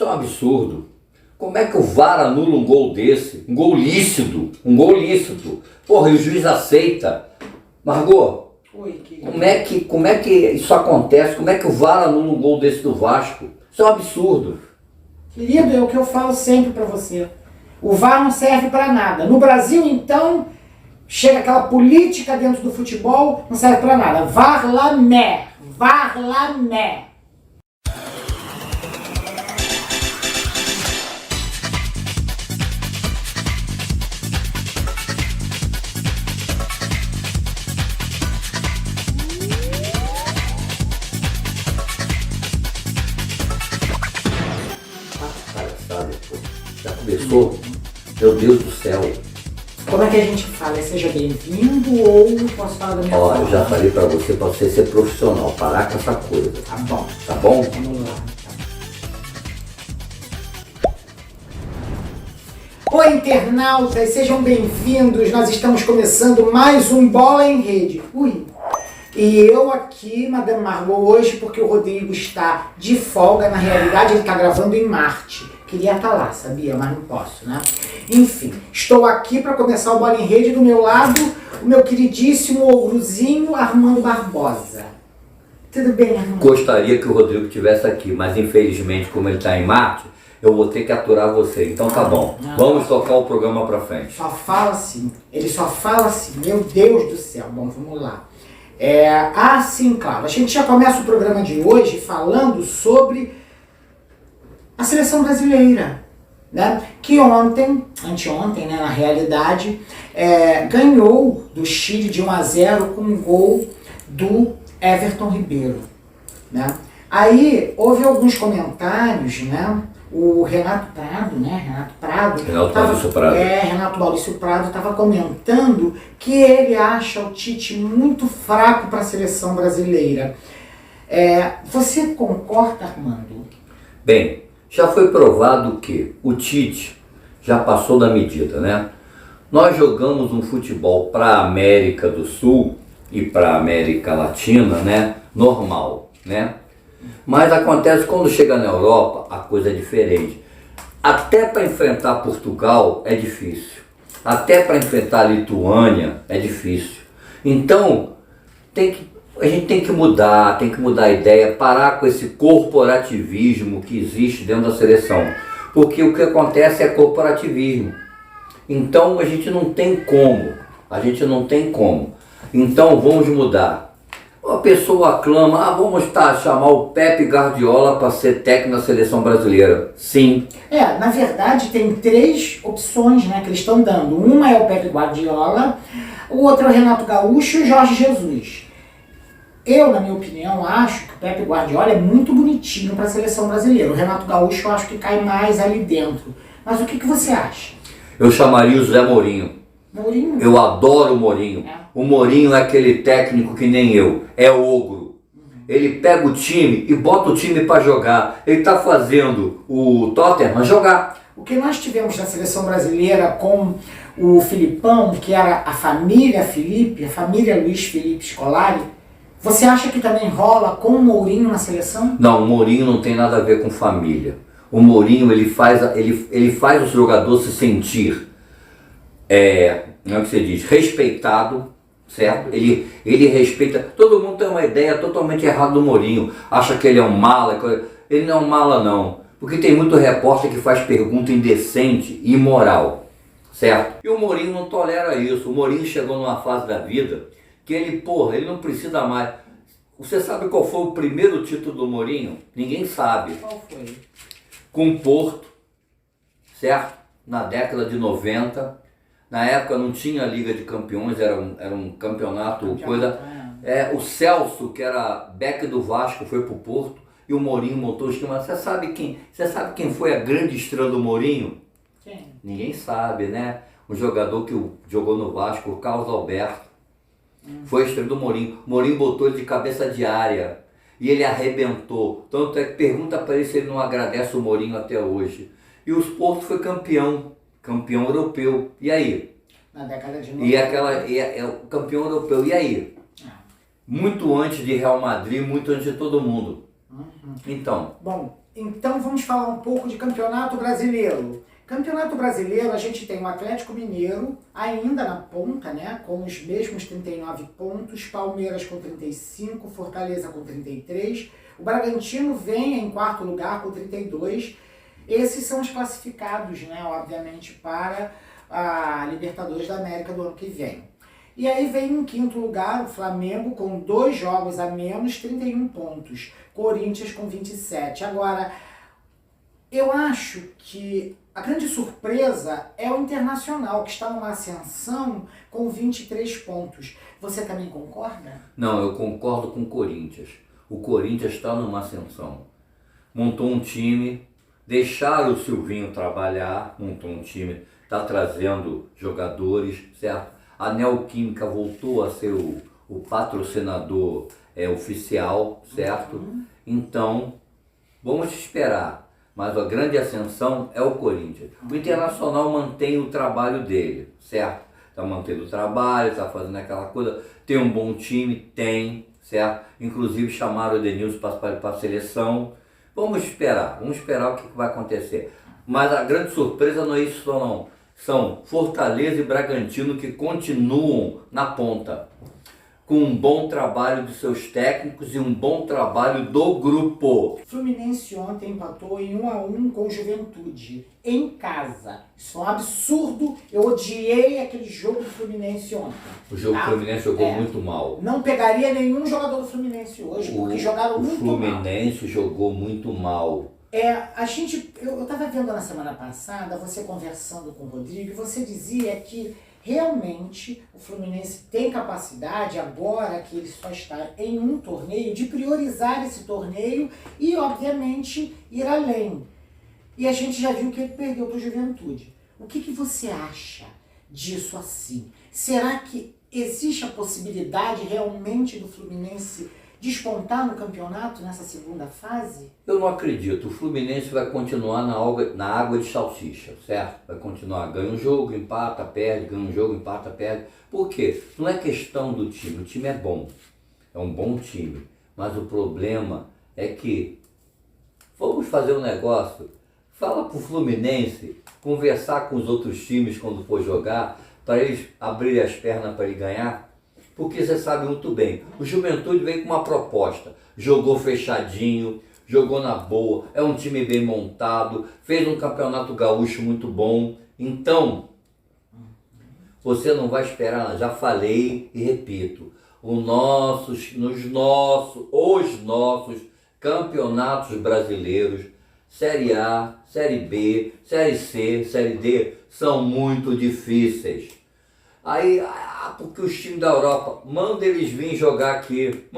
Isso é um absurdo. Como é que o VAR anula um gol desse? Um gol lícito. Um gol lícito. Porra, e o juiz aceita. Margot, Oi, como é que isso acontece? Como é que o VAR anula um gol desse do Vasco? Isso é um absurdo. Querido, é o que eu falo sempre pra você. O VAR não serve pra nada. No Brasil, então, chega aquela política dentro do futebol, não serve pra nada. VAR lá né. VAR lá né. Já começou? Meu Deus do céu. Como é que a gente fala? Seja bem-vindo ou posso falar da minha Ó, forma? eu já falei pra você ser profissional, parar com essa coisa. Tá bom. Tá bom? Vamos lá. Oi, internautas, sejam bem-vindos. Nós estamos começando mais um Bola em Rede. Ui. E eu aqui, Madame Margot, hoje, porque o Rodrigo está de folga, na realidade ele está gravando em Marte. Queria estar lá, sabia? Mas não posso, né? Enfim, estou aqui para começar o Bola em Rede. Do meu lado, o meu queridíssimo ourozinho Armando Barbosa. Tudo bem, Armando? Gostaria que o Rodrigo estivesse aqui, mas infelizmente, como ele está em Marte, eu vou ter que aturar você. Então tá bom, vamos tocar o programa pra frente. Só fala assim, ele só fala assim, meu Deus do céu. Bom, vamos lá. Sim, claro. A gente já começa o programa de hoje falando sobre a seleção brasileira, né? Que anteontem, né, na realidade, ganhou do Chile de 1-0 com um gol do Everton Ribeiro, né? Aí houve alguns comentários, né? O Renato Prado, Renato Maurício Prado estava comentando que ele acha o Tite muito fraco para a seleção brasileira. Você concorda, Armando? Bem, já foi provado que o Tite já passou da medida, né? Nós jogamos um futebol para a América do Sul e para a América Latina, né? Normal, né? Mas acontece quando chega na Europa, a coisa é diferente. Até para enfrentar Portugal é difícil. Até para enfrentar a Lituânia é difícil. Então, a gente tem que mudar a ideia, parar com esse corporativismo que existe dentro da seleção. Porque o que acontece é corporativismo. Então a gente não tem como. Então vamos mudar. A pessoa aclama, vamos chamar o Pepe Guardiola para ser técnico da seleção brasileira. Sim. Na verdade tem 3 opções, né, que eles estão dando. Uma é o Pepe Guardiola, o outro é o Renato Gaúcho e o Jorge Jesus. Eu, na minha opinião, acho que o Pepe Guardiola é muito bonitinho para a seleção brasileira. O Renato Gaúcho eu acho que cai mais ali dentro. Mas o que você acha? Eu chamaria o Zé Mourinho. Mourinho? Eu adoro o Mourinho. O Mourinho é aquele técnico que nem eu, é ogro. Ele pega o time e bota o time para jogar. Ele está fazendo o Tottenham jogar. O que nós tivemos na seleção brasileira com o Filipão, que era a família Felipe, a família Luiz Felipe Scolari, você acha que também rola com o Mourinho na seleção? Não, o Mourinho não tem nada a ver com família. O Mourinho ele faz o jogador se sentir, como é que você diz, respeitado, certo? Ele respeita. Todo mundo tem uma ideia totalmente errada do Mourinho. Acha que ele é um mala. Ele não é um mala não. Porque tem muito repórter que faz pergunta indecente e imoral, certo? E o Mourinho não tolera isso. O Mourinho chegou numa fase da vida que ele não precisa mais. Você sabe qual foi o primeiro título do Mourinho? Ninguém sabe. Qual foi? Com o Porto, certo? Na década de 90. Na época não tinha Liga de Campeões, era um campeonato, o Celso, que era back do Vasco, foi pro Porto e o Mourinho montou o esquema. Você sabe quem foi a grande estrela do Mourinho? Quem? Ninguém sabe, né? Um jogador que jogou no Vasco, o Carlos Alberto. Foi a estrela do Mourinho. O Mourinho botou ele de cabeça de área e ele arrebentou. Tanto é que pergunta para ele se ele não agradece o Mourinho até hoje. E o Porto foi campeão europeu. E aí? Na década de 90. É o campeão europeu. E aí? Muito antes de Real Madrid, muito antes de todo mundo. Então. Bom, Então vamos falar um pouco de Campeonato Brasileiro. Campeonato Brasileiro, a gente tem o Atlético Mineiro ainda na ponta, né, com os mesmos 39 pontos, Palmeiras com 35, Fortaleza com 33, o Bragantino vem em quarto lugar com 32. Esses são os classificados, né, obviamente, para a Libertadores da América do ano que vem. E aí vem em quinto lugar o Flamengo com 2 jogos a menos, 31 pontos. Corinthians com 27. Agora, eu acho que a grande surpresa é o Internacional, que está numa ascensão com 23 pontos. Você também concorda? Não, eu concordo com o Corinthians. O Corinthians está numa ascensão. Montou um time, deixaram o Silvinho trabalhar, montou um time, está trazendo jogadores, certo? A Neoquímica voltou a ser o patrocinador oficial, certo? Então, vamos esperar. Mas a grande ascensão é o Corinthians. O Internacional mantém o trabalho dele, certo? Está mantendo o trabalho, está fazendo aquela coisa. Tem um bom time? Tem, certo? Inclusive chamaram o Edenilson para a seleção. Vamos esperar o que vai acontecer. Mas a grande surpresa não é isso não. São Fortaleza e Bragantino que continuam na ponta, com um bom trabalho dos seus técnicos e um bom trabalho do grupo. Fluminense ontem empatou em 1-1 com o Juventude, em casa. Isso é um absurdo. Eu odiei aquele jogo do Fluminense ontem. O jogo do Fluminense jogou muito mal. Não pegaria nenhum jogador do Fluminense hoje, porque jogaram muito mal. O Fluminense jogou muito mal. Eu estava vendo na semana passada, você conversando com o Rodrigo, e você dizia que realmente o Fluminense tem capacidade, agora que ele só está em um torneio, de priorizar esse torneio e, obviamente, ir além. E a gente já viu que ele perdeu para o Juventude. O que você acha disso assim? Será que existe a possibilidade realmente do Fluminense despontar no campeonato nessa segunda fase? Eu não acredito. O Fluminense vai continuar na água de salsicha, certo? Vai continuar, ganha um jogo, empata, perde, ganha um jogo, empata, perde. Por quê? Não é questão do time. O time é bom. É um bom time. Mas o problema é que vamos fazer um negócio. Fala pro Fluminense conversar com os outros times quando for jogar, para eles abrirem as pernas para ele ganhar. Porque você sabe muito bem, o Juventude veio com uma proposta, jogou fechadinho, jogou na boa, é um time bem montado, fez um campeonato gaúcho muito bom. Então, você não vai esperar, já falei e repito, os nossos campeonatos brasileiros, Série A, Série B, Série C, Série D, são muito difíceis. Aí, porque os times da Europa, manda eles vir jogar aqui,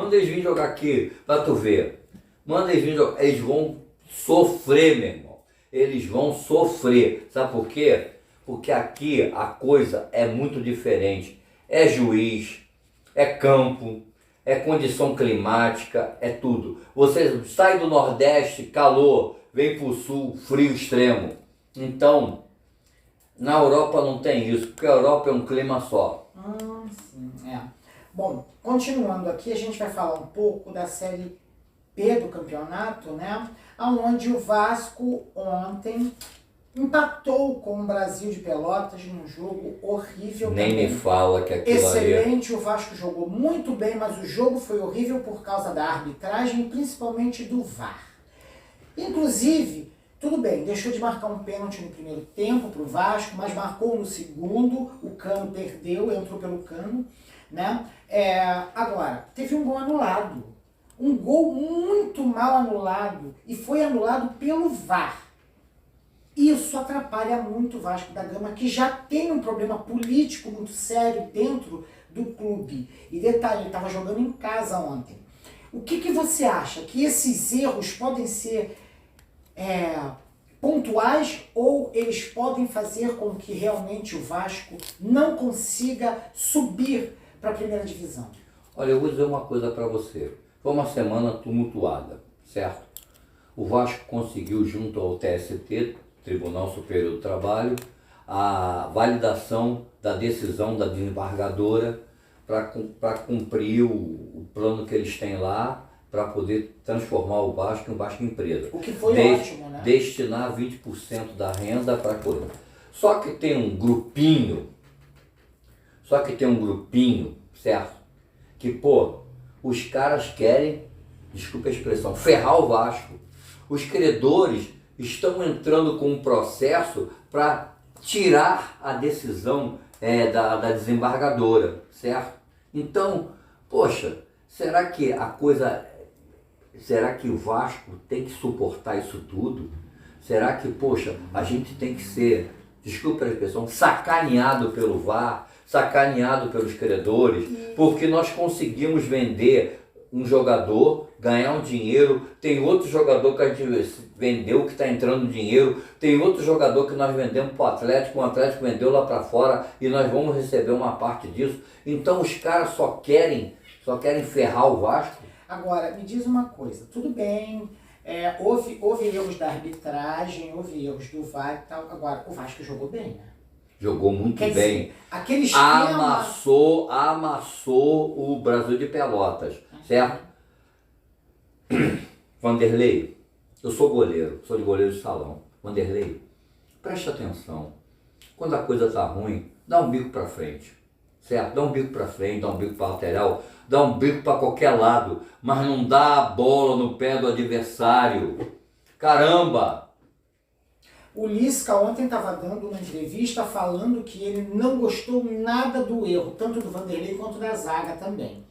pra tu ver. Manda eles vir jogar, eles vão sofrer, meu irmão. Eles vão sofrer. Sabe por quê? Porque aqui a coisa é muito diferente. É juiz, é campo, é condição climática, é tudo. Você sai do Nordeste, calor, vem pro Sul, frio extremo. Então, na Europa não tem isso, porque a Europa é um clima só. Sim, Bom, continuando aqui, a gente vai falar um pouco da Série B do campeonato, né? Onde o Vasco ontem empatou com o Brasil de Pelotas num jogo horrível. Nem também. me fala que aquilo Excelente, o Vasco jogou muito bem, mas o jogo foi horrível por causa da arbitragem, principalmente do VAR. Inclusive, tudo bem, deixou de marcar um pênalti no primeiro tempo para o Vasco, mas marcou no segundo, o Cano perdeu, entrou pelo Cano, né? Agora, teve um gol anulado, um gol muito mal anulado, e foi anulado pelo VAR. Isso atrapalha muito o Vasco da Gama, que já tem um problema político muito sério dentro do clube. E detalhe, ele estava jogando em casa ontem. O que você acha? Que esses erros podem ser pontuais ou eles podem fazer com que realmente o Vasco não consiga subir para a primeira divisão? Olha, eu vou dizer uma coisa para você. Foi uma semana tumultuada, certo? O Vasco conseguiu, junto ao TST, Tribunal Superior do Trabalho, a validação da decisão da desembargadora para cumprir o plano que eles têm lá, para poder transformar o Vasco em um Vasco empresa. O que foi ótimo, né? Destinar 20% da renda para coisa. Só que tem um grupinho, certo? Que, pô, os caras querem, desculpa a expressão, ferrar o Vasco. Os credores estão entrando com um processo para tirar a decisão da desembargadora, certo? Então, poxa, será que o Vasco tem que suportar isso tudo? Será que, poxa, a gente tem que ser, desculpa a expressão, sacaneado pelo VAR, sacaneado pelos credores, porque nós conseguimos vender um jogador, ganhar um dinheiro, tem outro jogador que a gente vendeu que está entrando dinheiro, tem outro jogador que nós vendemos para o Atlético vendeu lá para fora e nós vamos receber uma parte disso. Então os caras só querem ferrar o Vasco. Agora, me diz uma coisa, tudo bem, houve erros da arbitragem, houve erros do VAR e tal, agora o Vasco jogou bem, né? Jogou muito Quer bem. dizer, aquele esquema... Amassou o Brasil de Pelotas, certo? Vanderlei, eu sou goleiro, sou de goleiro de salão. Vanderlei, preste atenção. Quando a coisa tá ruim, dá um bico para frente, certo? Dá um bico para frente, dá um bico para lateral, dá um bico para qualquer lado, mas não dá a bola no pé do adversário. Caramba! O Lisca ontem estava dando uma entrevista falando que ele não gostou nada do erro, tanto do Vanderlei quanto da zaga também.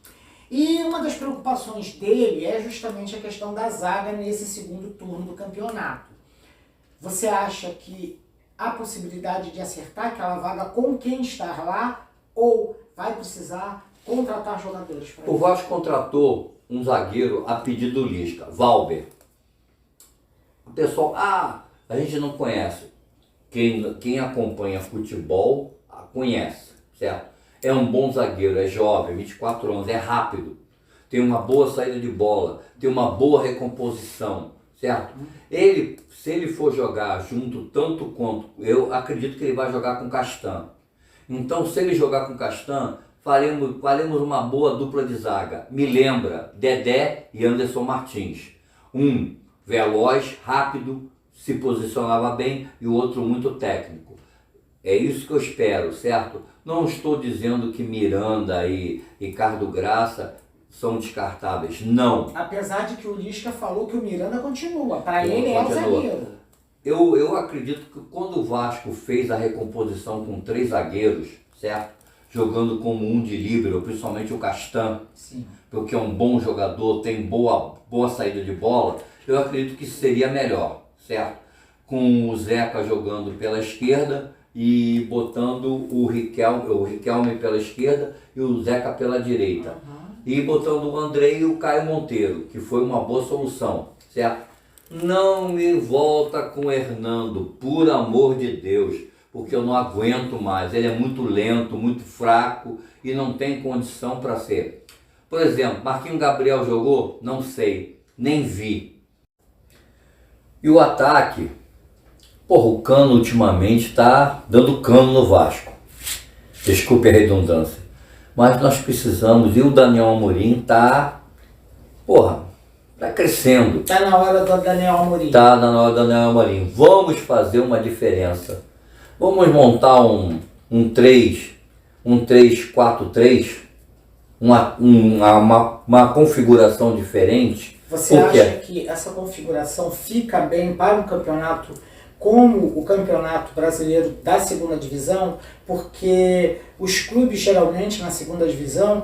E uma das preocupações dele é justamente a questão da zaga nesse segundo turno do campeonato. Você acha que há possibilidade de acertar aquela vaga com quem está lá ou vai precisar contratar jogadores para O Vasco contratou um zagueiro a pedido do Lisca, Valber. O pessoal, a gente não conhece. Quem acompanha futebol conhece, certo? É um bom zagueiro, é jovem, 24 anos, é rápido, tem uma boa saída de bola, tem uma boa recomposição, certo? Se ele for jogar junto tanto quanto, eu acredito que ele vai jogar com Castan. Então, se ele jogar com Castan, faremos uma boa dupla de zaga. Me lembra Dedé e Anderson Martins. Um veloz, rápido, se posicionava bem, e o outro muito técnico. É isso que eu espero, certo? Não estou dizendo que Miranda e Ricardo Graça são descartáveis, não. Apesar de que o Lisca falou que o Miranda continua, para ele é o zagueiro. Eu acredito que quando o Vasco fez a recomposição com 3 zagueiros, certo? Jogando como um de líbero, principalmente o Castan, sim, porque é um bom jogador, tem boa saída de bola, eu acredito que seria melhor, certo? Com o Zeca jogando pela esquerda e botando o Riquelme pela esquerda e o Zeca pela direita. E botando o André e o Caio Monteiro, que foi uma boa solução, certo? Não me volta com o Hernando, por amor de Deus, porque eu não aguento mais. Ele é muito lento, muito fraco e não tem condição para ser. Por exemplo, Marquinhos Gabriel jogou? Não sei, nem vi. E o ataque? Porra, o Cano ultimamente está dando cano no Vasco. Desculpe a redundância. Mas nós precisamos, e o Daniel Amorim tá crescendo. Tá na hora do Daniel Amorim. Tá na hora do Daniel Amorim. Vamos fazer uma diferença. Vamos montar um 3-4-3, uma configuração diferente. Você acha que essa configuração fica bem para um campeonato como o Campeonato Brasileiro da segunda divisão? Porque os clubes geralmente na segunda divisão,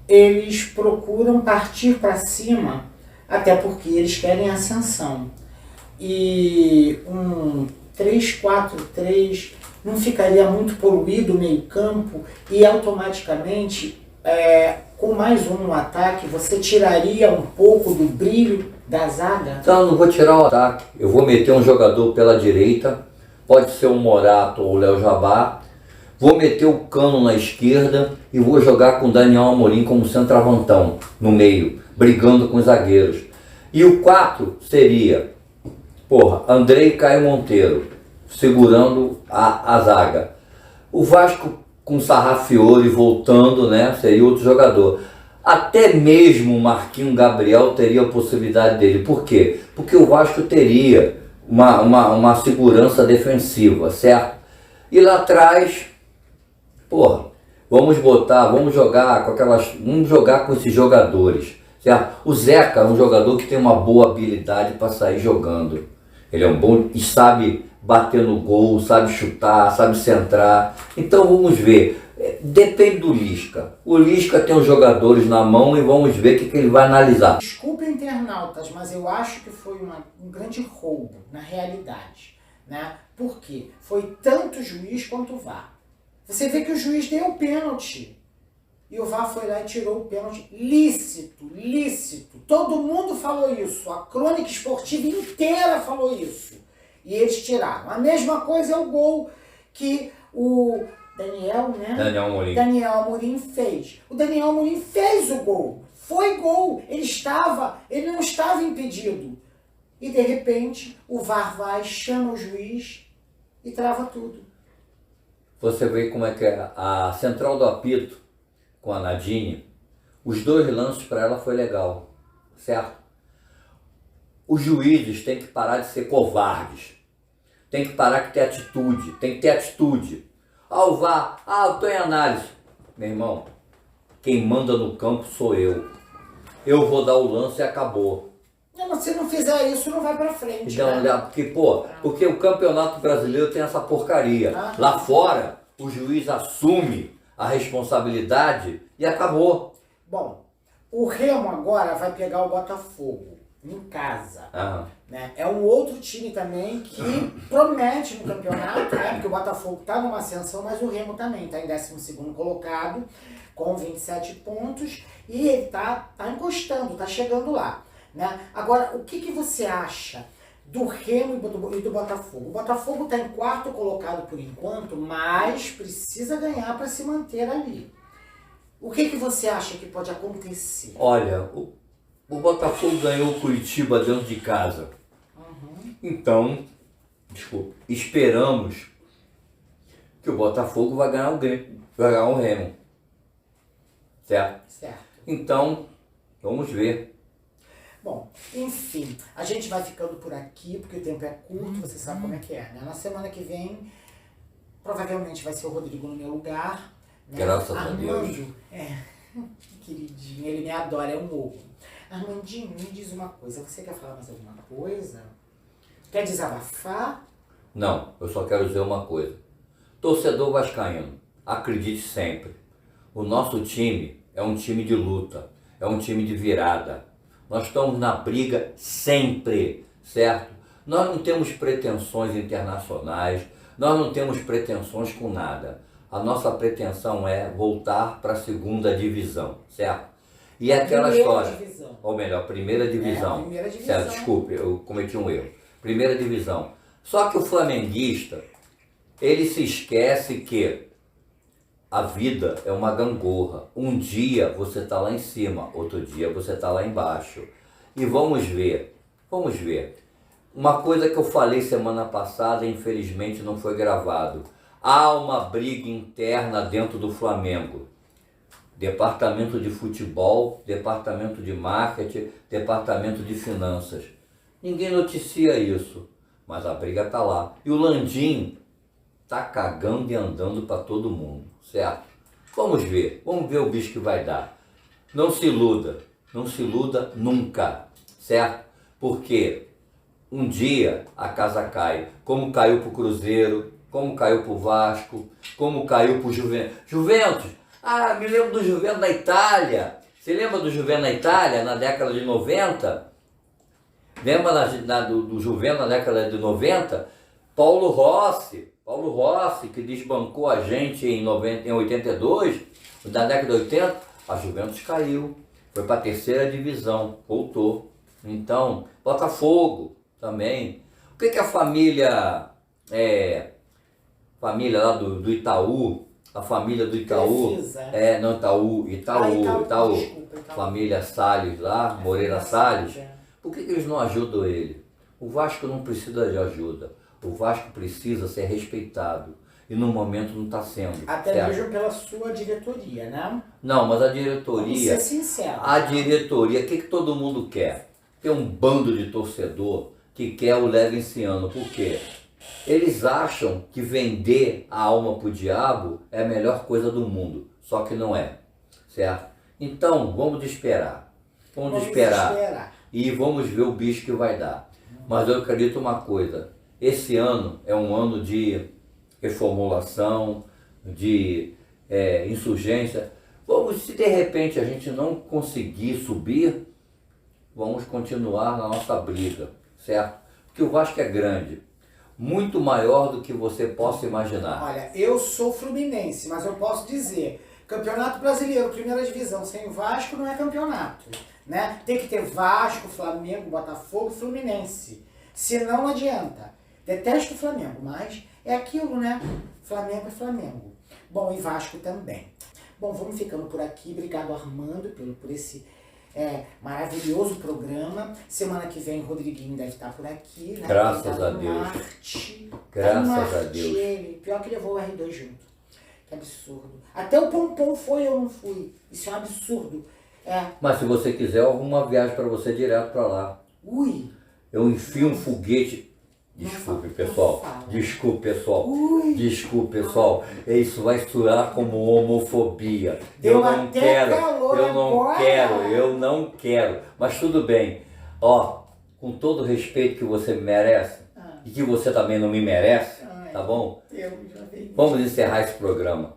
eles procuram partir para cima, até porque eles querem ascensão. E um 3-4-3 não ficaria muito poluído o meio campo e automaticamente, com mais um no ataque, você tiraria um pouco do brilho da zaga? Então eu não vou tirar o ataque, eu vou meter um jogador pela direita, pode ser o Morato ou o Léo Jabá, vou meter o Cano na esquerda e vou jogar com o Daniel Amorim como centroavantão no meio, brigando com os zagueiros. E o 4 seria, André e Caio Monteiro, segurando a zaga. O Vasco com Sarrafiore voltando, né, seria outro jogador. Até mesmo o Marquinhos Gabriel teria a possibilidade dele. Por quê? Porque o Vasco teria uma segurança defensiva, certo? E lá atrás, porra, vamos jogar com esses jogadores, certo? O Zeca é um jogador que tem uma boa habilidade para sair jogando. Ele é um bom e sabe bater no gol, sabe chutar, sabe centrar. Então vamos ver. Depende do Lisca. O Lisca tem os jogadores na mão e vamos ver o que ele vai analisar. Desculpe, internautas, mas eu acho que foi um grande roubo na realidade, né? Por quê? Foi tanto o juiz quanto o VAR. Você vê que o juiz deu o pênalti e o VAR foi lá e tirou o pênalti. Lícito, lícito. Todo mundo falou isso. A crônica esportiva inteira falou isso. E eles tiraram. A mesma coisa é o gol que o Daniel Amorim fez. O Daniel Amorim fez o gol. Foi gol. Ele não estava impedido. E de repente o VAR vai, chama o juiz e trava tudo. Você vê como é que é a central do apito com a Nadine, os dois lances para ela foi legal, certo? Os juízes têm que parar de ser covardes, tem que parar de ter atitude, tem que ter atitude. O VAR, eu estou em análise. Meu irmão, quem manda no campo sou eu. Eu vou dar o lance e acabou. Não, mas se não fizer isso, não vai pra frente. Então, né? porque o Campeonato Brasileiro tem essa porcaria. Lá fora, o juiz assume a responsabilidade e acabou. Bom, o Remo agora vai pegar o Botafogo em casa. Né? É um outro time também que promete no campeonato, né? Porque o Botafogo está numa ascensão, mas o Remo também está em 12º colocado, com 27 pontos, e ele está encostando, está chegando lá. Né? Agora, o que você acha do Remo e do Botafogo? O Botafogo está em 4º colocado por enquanto, mas precisa ganhar para se manter ali. O que você acha que pode acontecer? Olha, o Botafogo ganhou o Curitiba dentro de casa. Então, esperamos que o Botafogo vai ganhar o Remo. Certo? Certo. Então, vamos ver. Bom, enfim, a gente vai ficando por aqui, porque o tempo é curto, você sabe como é que é, né? Na semana que vem, provavelmente vai ser o Rodrigo no meu lugar. Né? Graças a Deus. Queridinho, ele me adora, é um ovo. Armandinho, me diz uma coisa, você quer falar mais alguma coisa? Quer desabafar? Não, eu só quero dizer uma coisa. Torcedor vascaíno, acredite sempre. O nosso time é um time de luta, é um time de virada. Nós estamos na briga sempre, certo? Nós não temos pretensões internacionais, nós não temos pretensões com nada. A nossa pretensão é voltar para a 2ª divisão, certo? E é aquela história, ou melhor, primeira divisão. Primeira divisão. Certo, desculpe, eu cometi um erro. Primeira divisão. Só que o flamenguista, ele se esquece que a vida é uma gangorra. Um dia você está lá em cima, outro dia você está lá embaixo. E vamos ver. Uma coisa que eu falei semana passada, infelizmente não foi gravado. Há uma briga interna dentro do Flamengo. Departamento de futebol, departamento de marketing, departamento de finanças. Ninguém noticia isso, mas a briga está lá. E o Landim tá cagando e andando para todo mundo, certo? Vamos ver o bicho que vai dar. Não se iluda nunca, certo? Porque um dia a casa cai, como caiu pro Cruzeiro, como caiu pro Vasco, como caiu pro Juventus. Me lembro do Juventus da Itália. Você lembra do Juventus na Itália, na década de 90? Lembra do Juventus na década de 90? Paulo Rossi, que desbancou a gente em 82, na década de 80, a Juventus caiu, foi para a 3ª divisão, voltou. Então, Botafogo também. O que a família lá do Itaú, a família do Itaú, Itaú, família Salles lá, Moreira Salles, por que eles não ajudam ele? O Vasco não precisa de ajuda. O Vasco precisa ser respeitado. e no momento não está sendo. Até certo? mesmo pela sua diretoria, né? Não, mas a Vamos diretoria, ser sinceros. a diretoria, o que todo mundo quer? Tem um bando de torcedor que quer o Levinciano. Por quê? Eles acham que vender a alma pro diabo é a melhor coisa do mundo. Só que não é. Certo? Então, vamos esperar. Vamos esperar. E vamos ver o bicho que vai dar. Mas eu acredito uma coisa. Esse ano é um ano de reformulação, de insurgência. Vamos, se de repente a gente não conseguir subir, vamos continuar na nossa briga, certo? Porque o Vasco é grande, muito maior do que você possa imaginar. Olha, eu sou fluminense, mas eu posso dizer, Campeonato Brasileiro, primeira divisão, sem Vasco não é campeonato, né? Tem que ter Vasco, Flamengo, Botafogo, Fluminense. Senão não adianta. Detesto o Flamengo, mas é aquilo, né? Flamengo é Flamengo. Bom, e Vasco também. Bom, vamos ficando por aqui. Obrigado, Armando, por esse maravilhoso programa. Semana que vem, Rodriguinho deve estar por aqui, né? Graças a Deus. Marte. Graças a Deus. Ele. Pior que levou o R2 junto. Que absurdo. Até o Pompom foi, eu não fui. Isso é um absurdo. Mas se você quiser, eu arrumo uma viagem para você direto para lá. Ui. Eu enfio um foguete. Desculpe, pessoal. Desculpe, pessoal. Ui. Desculpe, pessoal. Isso vai soar como homofobia. Deu Eu não até quero. calor Eu não agora. quero. Eu não quero. Mas tudo bem. Ó, com todo o respeito que você me merece e que você também não me merece, tá bom? Eu já vi. Vamos encerrar esse programa.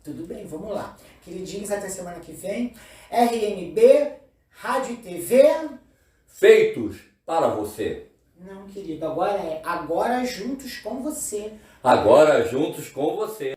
Tudo bem, vamos lá. Queridinhos, até semana que vem. RMB, Rádio e TV. Feitos para você. Não, querido, agora é Agora Juntos com Você. Agora juntos com você.